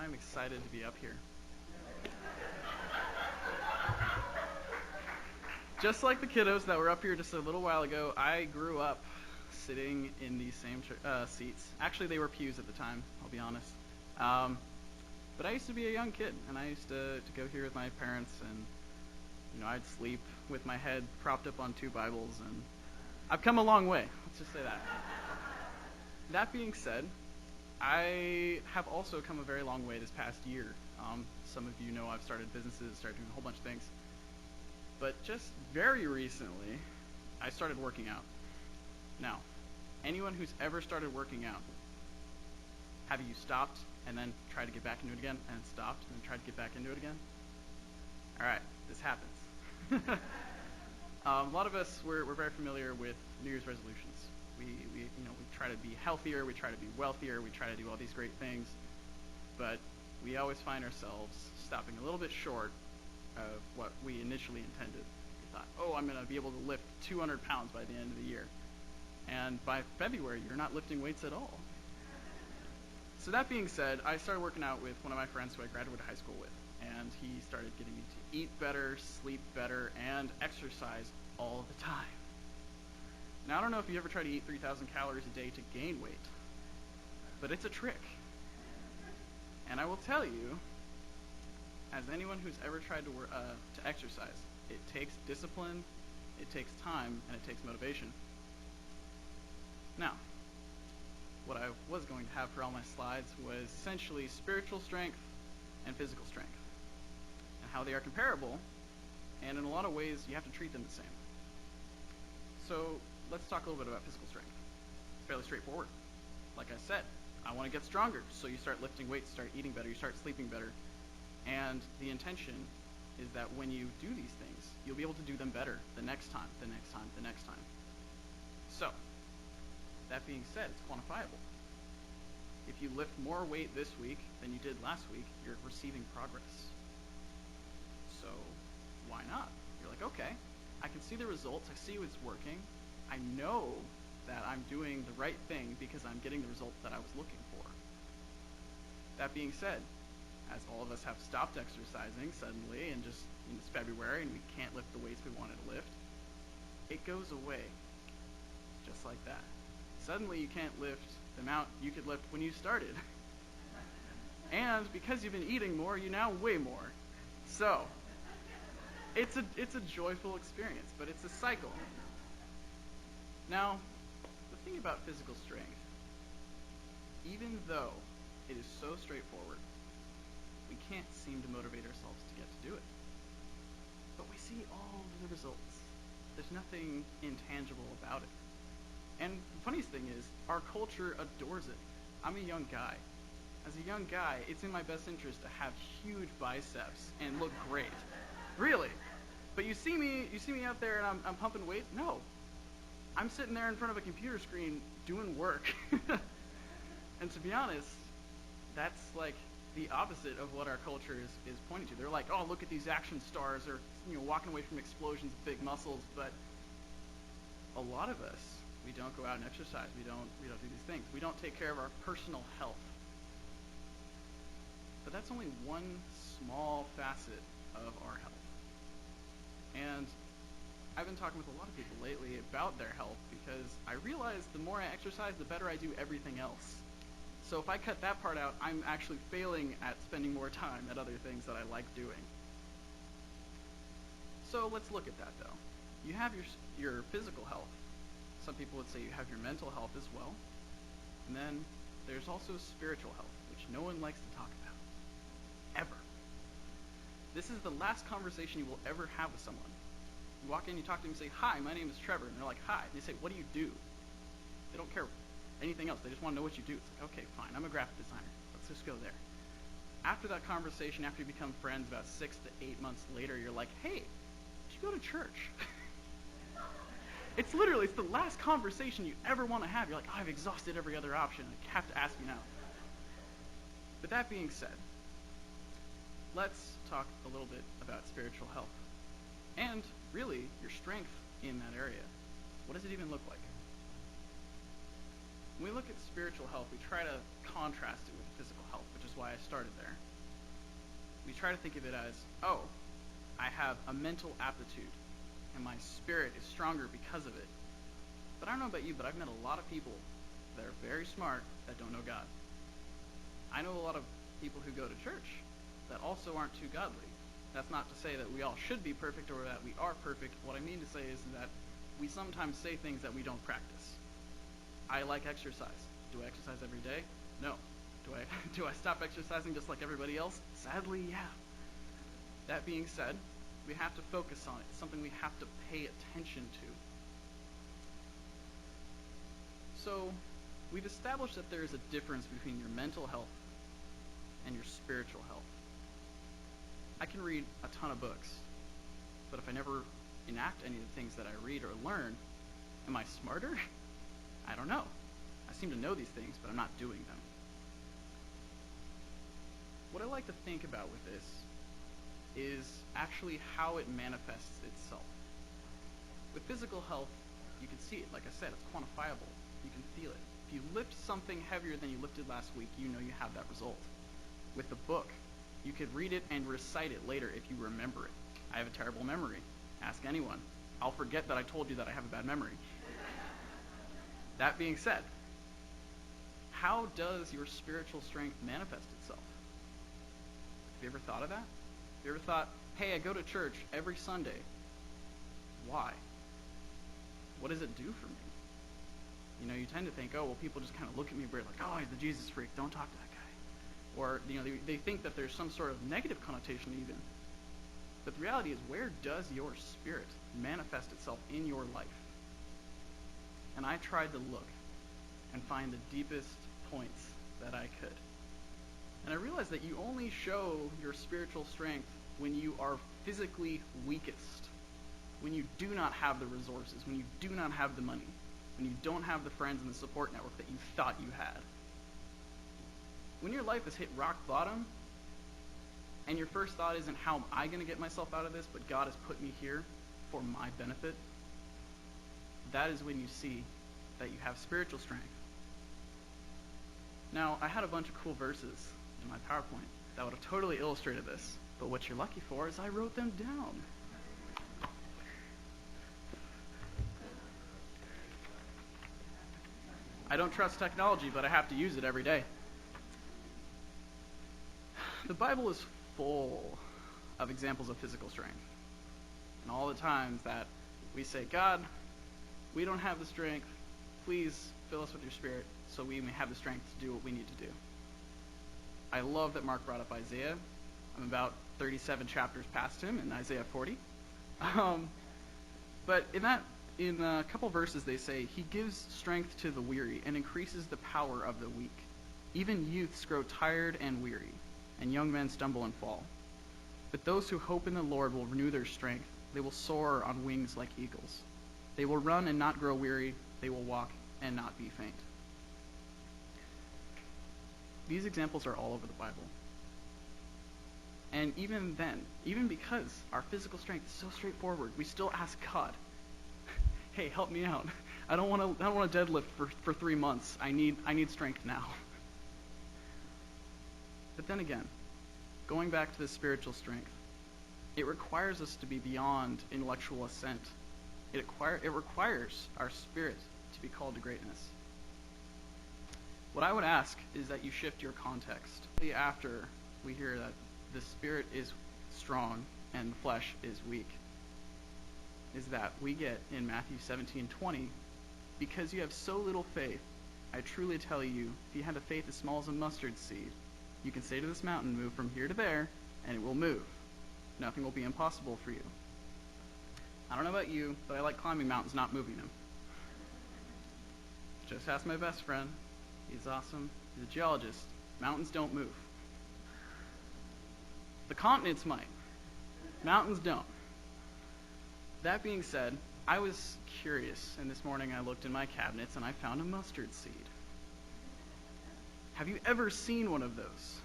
I'm excited to be up here. Just like the kiddos that were up here just a little while ago, I grew up sitting in these same seats. Actually, they were pews at the time, I'll be honest. But I used to be a young kid, and I used to go here with my parents, and I'd sleep with my head propped up on two Bibles, and I've come a long way. Let's just say that. That being said, I have also come a very long way this past year. Some of you know I've started businesses, started doing a whole bunch of things. But just very recently, I started working out. Now, anyone who's ever started working out, have you stopped and then tried to get back into it again, and stopped and then tried to get back into it again? All right, this happens. A lot of us, we're very familiar with New Year's resolutions. We try to be healthier, we try to be wealthier, we try to do all these great things, but we always find ourselves stopping a little bit short of what we initially intended. We thought, oh, I'm going to be able to lift 200 pounds by the end of the year. And by February, you're not lifting weights at all. So that being said, I started working out with one of my friends who I graduated high school with, and he started getting me to eat better, sleep better, and exercise all the time. Now, I don't know if you ever try to eat 3,000 calories a day to gain weight, but it's a trick. And I will tell you, as anyone who's ever tried to exercise, it takes discipline, it takes time, and it takes motivation. Now, what I was going to have for all my slides was essentially spiritual strength and physical strength, and how they are comparable, and in a lot of ways, you have to treat them the same. So, let's talk a little bit about physical strength. It's fairly straightforward. Like I said, I want to get stronger, so you start lifting weights, start eating better, you start sleeping better, and the intention is that when you do these things, you'll be able to do them better the next time, the next time, the next time. So, that being said, it's quantifiable. If you lift more weight this week than you did last week, you're receiving progress. So, why not? You're like, okay, I can see the results, I see what's working, I know that I'm doing the right thing because I'm getting the result that I was looking for. That being said, as all of us have stopped exercising suddenly and just it's February and we can't lift the weights we wanted to lift, it goes away just like that. Suddenly you can't lift the amount you could lift when you started. And because you've been eating more, you now weigh more. So, it's a joyful experience, but it's a cycle. Now, the thing about physical strength, even though it is so straightforward, we can't seem to motivate ourselves to get to do it. But we see all the results. There's nothing intangible about it. And the funniest thing is, our culture adores it. I'm a young guy. As a young guy, it's in my best interest to have huge biceps and look great. Really. But you see me out there and I'm pumping weights? No. I'm sitting there in front of a computer screen doing work. And to be honest, that's like the opposite of what our culture is pointing to. They're like, oh, look at these action stars, or walking away from explosions of big muscles. But a lot of us, we don't go out and exercise. We don't do these things. We don't take care of our personal health. But that's only one small facet of our health. And I've been talking with a lot of people lately about their health because I realize the more I exercise, the better I do everything else. So if I cut that part out, I'm actually failing at spending more time at other things that I like doing. So let's look at that though. You have your physical health. Some people would say you have your mental health as well. And then there's also spiritual health, which no one likes to talk about. Ever. This is the last conversation you will ever have with someone. You walk in, you talk to them, and say, hi, my name is Trevor. And they're like, hi. And they say, what do you do? They don't care anything else. They just want to know what you do. It's like, okay, fine. I'm a graphic designer. Let's just go there. After that conversation, after you become friends about 6 to 8 months later, you're like, hey, did you go to church? It's the last conversation you ever want to have. You're like, oh, I've exhausted every other option. I have to ask you now. But that being said, let's talk a little bit about spiritual health. And really, your strength in that area. What does it even look like? When we look at spiritual health, we try to contrast it with physical health, which is why I started there. We try to think of it as, oh, I have a mental aptitude, and my spirit is stronger because of it. But I don't know about you, but I've met a lot of people that are very smart that don't know God. I know a lot of people who go to church that also aren't too godly. That's not to say that we all should be perfect or that we are perfect. What I mean to say is that we sometimes say things that we don't practice. I like exercise. Do I exercise every day? No. Do I stop exercising just like everybody else? Sadly, yeah. That being said, we have to focus on it. It's something we have to pay attention to. So, we've established that there is a difference between your mental health and your spiritual health. I can read a ton of books, but if I never enact any of the things that I read or learn, am I smarter? I don't know. I seem to know these things, but I'm not doing them. What I like to think about with this is actually how it manifests itself. With physical health, you can see it. Like I said, it's quantifiable. You can feel it. If you lift something heavier than you lifted last week, you know you have that result. With the book, you could read it and recite it later if you remember it. I have a terrible memory. Ask anyone. I'll forget that I told you that I have a bad memory. That being said, how does your spiritual strength manifest itself? Have you ever thought of that? Have you ever thought, hey, I go to church every Sunday. Why? What does it do for me? You know, you tend to think, oh, well, people just kind of look at me weird, like, oh, he's the Jesus freak. Don't talk to that guy. Or, you know, they think that there's some sort of negative connotation even. But the reality is, where does your spirit manifest itself in your life? And I tried to look and find the deepest points that I could. And I realized that you only show your spiritual strength when you are physically weakest, when you do not have the resources, when you do not have the money, when you don't have the friends and the support network that you thought you had. When your life has hit rock bottom, and your first thought isn't, how am I going to get myself out of this, but God has put me here for my benefit, that is when you see that you have spiritual strength. Now, I had a bunch of cool verses in my PowerPoint that would have totally illustrated this, but what you're lucky for is I wrote them down. I don't trust technology, but I have to use it every day. The Bible is full of examples of physical strength. And all the times that we say, God, we don't have the strength, please fill us with your spirit so we may have the strength to do what we need to do. I love that Mark brought up Isaiah. I'm about 37 chapters past him in Isaiah 40. But in a couple verses they say, he gives strength to the weary and increases the power of the weak. Even youths grow tired and weary, and young men stumble and fall. But those who hope in the Lord will renew their strength. They will soar on wings like eagles. They will run and not grow weary. They will walk and not be faint. These examples are all over the Bible. And even then, even because our physical strength is so straightforward, we still ask God, hey, help me out. I don't want to deadlift for 3 months. I need strength now. But then again, going back to the spiritual strength, it requires us to be beyond intellectual assent. It requires our spirit to be called to greatness. What I would ask is that you shift your context. After we hear that the spirit is strong and the flesh is weak, is that we get in Matthew 17:20, because you have so little faith, I truly tell you, if you had a faith as small as a mustard seed, you can say to this mountain, move from here to there, and it will move. Nothing will be impossible for you. I don't know about you, but I like climbing mountains, not moving them. Just ask my best friend. He's awesome. He's a geologist. Mountains don't move. The continents might. Mountains don't. That being said, I was curious, and this morning I looked in my cabinets and I found a mustard seed. Have you ever seen one of those?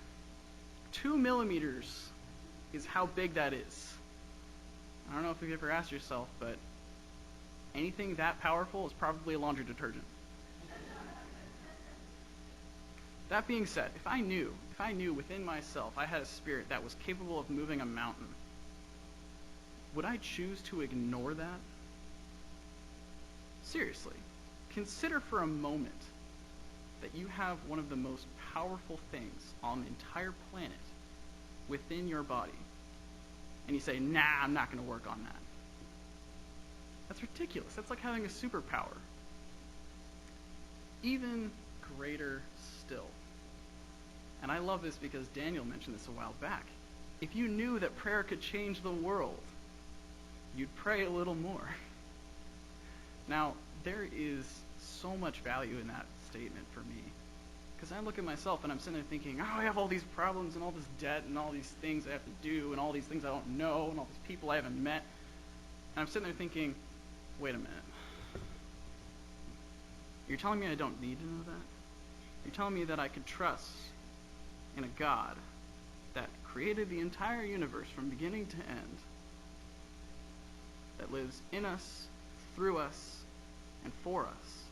2 millimeters is how big that is. I don't know if you've ever asked yourself, but anything that powerful is probably a laundry detergent. That being said, if I knew within myself I had a spirit that was capable of moving a mountain, would I choose to ignore that? Seriously, consider for a moment that you have one of the most powerful things on the entire planet within your body, and you say, nah, I'm not going to work on that. That's ridiculous. That's like having a superpower. Even greater still. And I love this because Daniel mentioned this a while back. If you knew that prayer could change the world, you'd pray a little more. Now, there is so much value in that statement for me. Because I look at myself and I'm sitting there thinking, oh, I have all these problems and all this debt and all these things I have to do and all these things I don't know and all these people I haven't met. And I'm sitting there thinking, wait a minute. You're telling me I don't need to know that? You're telling me that I could trust in a God that created the entire universe from beginning to end, that lives in us, through us, and for us.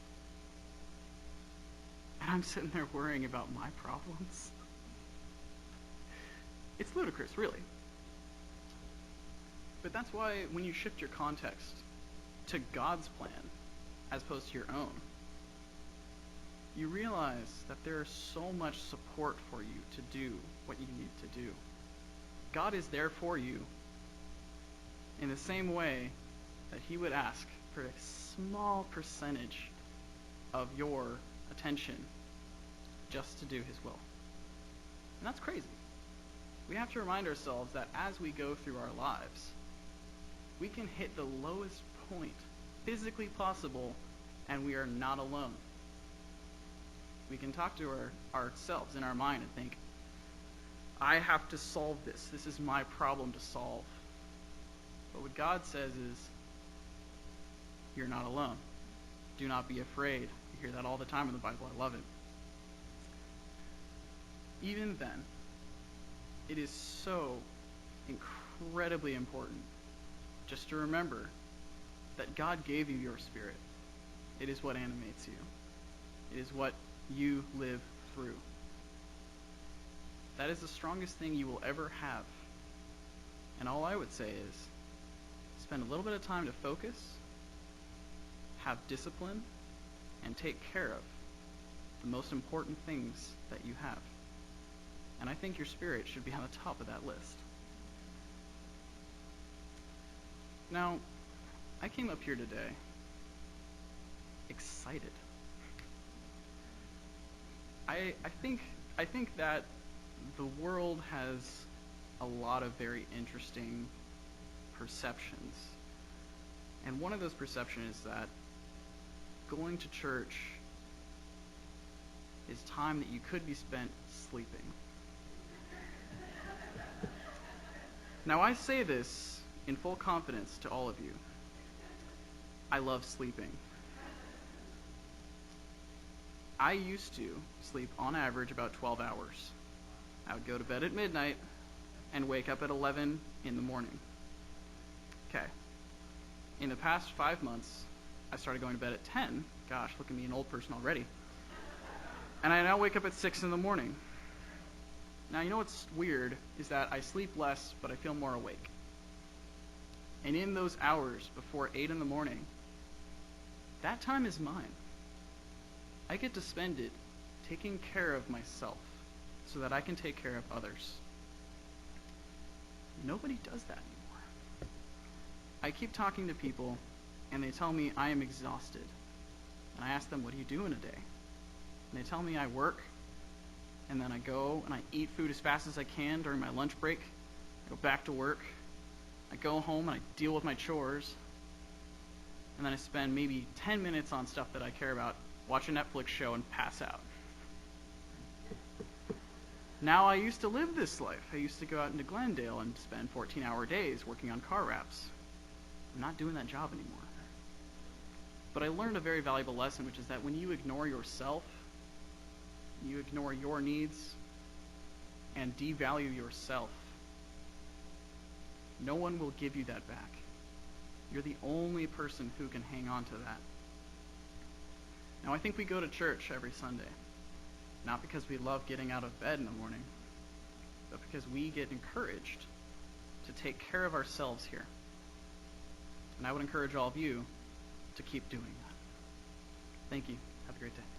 And I'm sitting there worrying about my problems. It's ludicrous, really. But that's why when you shift your context to God's plan as opposed to your own, you realize that there is so much support for you to do what you need to do. God is there for you in the same way that he would ask for a small percentage of your attention just to do his will. And that's crazy. We have to remind ourselves that as we go through our lives, we can hit the lowest point physically possible and we are not alone. We can talk to ourselves in our mind and think, I have to solve this. This is my problem to solve. But what God says is, you're not alone. Do not be afraid. You hear that all the time in the Bible. I love it. Even then, it is so incredibly important just to remember that God gave you your spirit. It is what animates you. It is what you live through. That is the strongest thing you will ever have. And all I would say is, spend a little bit of time to focus, have discipline, and take care of the most important things that you have. And I think your spirit should be on the top of that list. Now, I came up here today excited. I think that the world has a lot of very interesting perceptions. And one of those perceptions is that going to church is time that you could be spent sleeping. Now, I say this in full confidence to all of you. I love sleeping. I used to sleep on average about 12 hours. I would go to bed at midnight and wake up at 11 in the morning. Okay. In the past 5 months, I started going to bed at 10. Gosh, look at me, an old person already. And I now wake up at 6 in the morning. Now, you know what's weird is that I sleep less, but I feel more awake. And in those hours before 8 in the morning, that time is mine. I get to spend it taking care of myself so that I can take care of others. Nobody does that anymore. I keep talking to people, and they tell me I am exhausted. And I ask them, what do you do in a day? And they tell me I work, and then I go and I eat food as fast as I can during my lunch break. I go back to work. I go home and I deal with my chores. And then I spend maybe 10 minutes on stuff that I care about, watch a Netflix show, and pass out. Now, I used to live this life. I used to go out into Glendale and spend 14-hour days working on car wraps. I'm not doing that job anymore. But I learned a very valuable lesson, which is that when you ignore yourself, you ignore your needs, and devalue yourself, no one will give you that back. You're the only person who can hang on to that. Now, I think we go to church every Sunday. not because we love getting out of bed in the morning, but because we get encouraged to take care of ourselves here. And I would encourage all of you to keep doing that. Thank you. Have a great day.